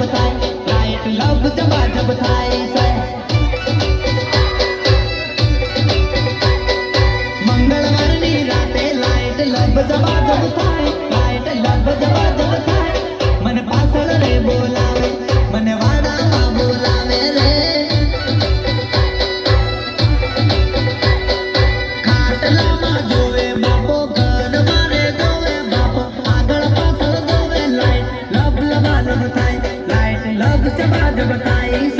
जब थाय लाइट लब जब थाय से मंगलवार नी राते लाइट लब जब थाय लाइट लब जब थाय मन पाछळ रे बोलावे मन वाडामा बोलावे रे खाटलामा जोवे बापो घर मारे जोवे बापो आगळ पाछळ जोवे लाइट लब थाय लाइट लब जब थाय